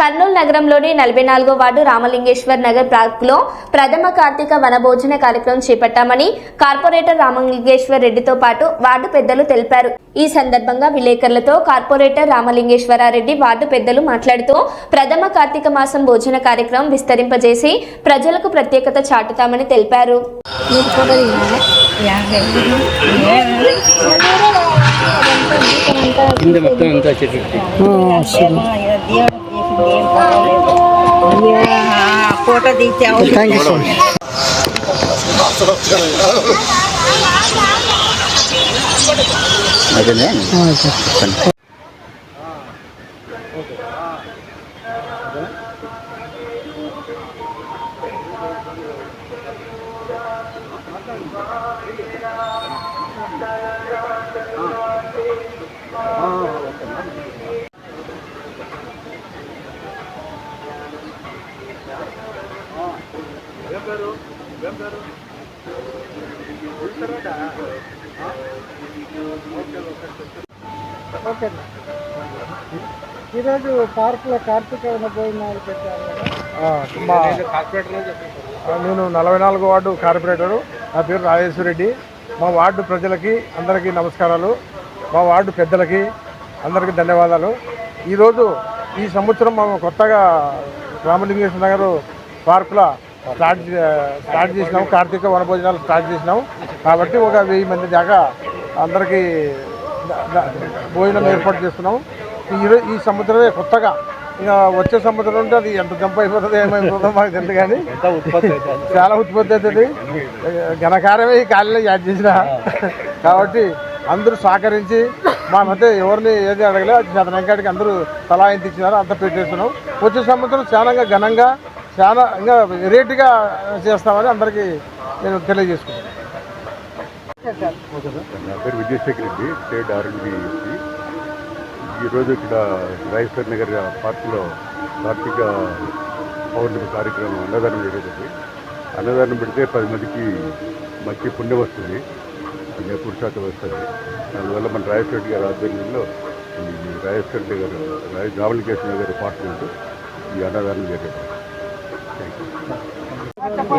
కర్నూలు నగరంలోని 44వ వార్డు రామలింగేశ్వర్ నగర్ పార్కులో ప్రథమ కార్తీక వనభోజన కార్యక్రమం చేపట్టామని కార్పొరేటర్ రామలింగేశ్వర్ రెడ్డితో పాటు వార్డు పెద్దలు తెలిపారు. ఈ సందర్భంగా విలేకరులతో కార్పొరేటర్ రామలింగేశ్వరారెడ్డి వార్డు పెద్దలు మాట్లాడుతూ ప్రథమ కార్తీక మాసం భోజన కార్యక్రమం విస్తరింపజేసి ప్రజలకు ప్రత్యేకత చాటుతామని తెలిపారు. ఫోటో తీసాము. Thank you so much. ఈరోజు పార్కులో కార్తీక భోజనాలు పెట్టారు కదా. నేను 44వ వార్డు కార్పొరేటరు. నా పేరు రాజేశ్వర రెడ్డి. మా వార్డు ప్రజలకి అందరికీ నమస్కారాలు. మా వార్డు పెద్దలకి అందరికీ ధన్యవాదాలు. ఈరోజు ఈ సంవత్సరం మేము కొత్తగా రామలింగేశ్వర నగర్ పార్కులో స్టార్ట్ చేసినాము. కార్తీక వనభోజనాలు స్టార్ట్ చేసినాము. కాబట్టి ఒక 1000 మంది దాకా అందరికీ భోజనం ఏర్పాటు చేస్తున్నాము. ఈ సంవత్సరమే కొత్తగా, ఇంకా వచ్చే సంవత్సరం ఉంటే అది ఎంత జంప్ అయిపోతుందో ఏమైపోతుందో మాకు తెలుసు, కానీ చాలా ఉత్పత్తి అవుతుంది. ఘనకార్యమే ఈ ఖాళీలో యాడ్ చేసిన. కాబట్టి అందరూ సహకరించి మా మధ్య ఎవరిని ఏది అడగలే, శతనంకాడికి అందరూ తలా ఎంత ఇచ్చినారో అంత పెట్టేస్తున్నాం. వచ్చే సంవత్సరం చాలా ఘనంగా, చాలా ఇంకా వెరైటీగా చేస్తామని అందరికీ నేను తెలియజేసుకుంటాను. నా పేరు విజయశేఖర్ రెడ్డి, స్టేట్ ఆర్ఎండ్బి. ఈరోజు ఇక్కడ రాజేశ్వర్ నగర్ పార్కులో కార్తీక పౌర్ణమి కార్యక్రమం అన్నదానం జరుగుతుంది. అన్నదానం పెడితే 10 మందికి మంచి పుణ్యం వస్తుంది, పురుషార్థం వస్తుంది. అందువల్ల మన రాజేశ్వర రెడ్డి గారి ఆధ్వర్యంలో ఈ రాజేశ్వర రెడ్డి గారు రామలింగేశ్వర గారి అపార్ట్మెంట్ ఈ అన్నదానం జరిగింది.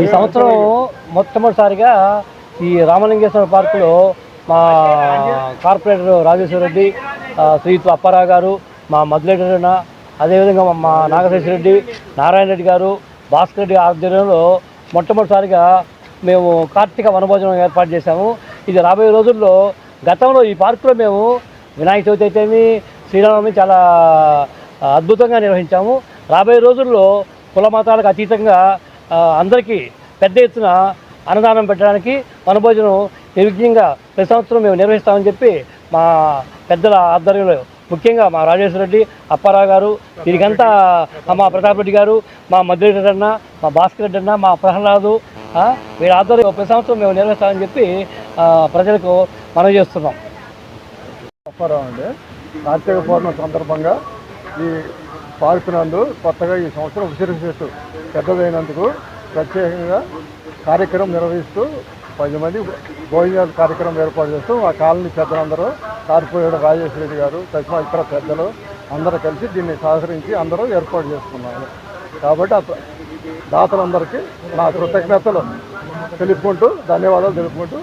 ఈ సంవత్సరం మొట్టమొదటిసారిగా ఈ రామలింగేశ్వర పార్కులో మా కార్పొరేటర్ రాజేశ్వర రెడ్డి, శ్రీతు అప్పారావు గారు, మా మధులేటన్న, అదేవిధంగా మా నాగశేషర రెడ్డి, నారాయణ రెడ్డి గారు, భాస్కర్ రెడ్డి ఆధ్వర్యంలో మొట్టమొదటిసారిగా మేము కార్తీక వనభోజనం ఏర్పాటు చేశాము. ఇది రాబోయే రోజుల్లో, గతంలో ఈ పార్కులో మేము వినాయక చవితి అయితేమి, శ్రీరామనవమి చాలా అద్భుతంగా నిర్వహించాము. రాబోయే రోజుల్లో కుల మతాలకు అతీతంగా అందరికీ పెద్ద ఎత్తున అన్నదానం పెట్టడానికి వనభోజనం నిర్విఘ్నంగా ప్రతి సంవత్సరం మేము నిర్వహిస్తామని చెప్పి మా పెద్దల ఆధ్వర్యంలో, ముఖ్యంగా మా రాజేశ్వర రెడ్డి, అప్పారావు గారు, దీనికంతా మా ప్రతాప్ రెడ్డి గారు, మా మధురెడ్డి అన్న, మా భాస్కర్ రెడ్డి అన్న, మా ప్రహ్లాదు, వీరి ఆధ్వర్యంలో ప్రతి సంవత్సరం మేము నిర్వహిస్తామని చెప్పి ప్రజలకు మనవి చేస్తున్నాం. అప్పారావు అండి. కార్తీక పౌర్ణమి సందర్భంగా ఈ పార్కు నందు కొత్తగా ఈ సంవత్సరం విసిరిసేస్తూ పెద్దదైనందుకు ప్రత్యేకంగా కార్యక్రమం నిర్వహిస్తూ 10 మంది భోజనాల కార్యక్రమం ఏర్పాటు చేస్తూ ఆ కాలనీ పెద్దలందరూ, కార్పొరేటర్ రాజేశ్వర రెడ్డి గారు, తక్కువ ఇతర పెద్దలు అందరూ కలిసి దీన్ని సహకరించి అందరూ ఏర్పాటు చేసుకున్నారు. కాబట్టి దాతలందరికీ నా కృతజ్ఞతలు తెలుపుకుంటూ, ధన్యవాదాలు తెలుపుకుంటూ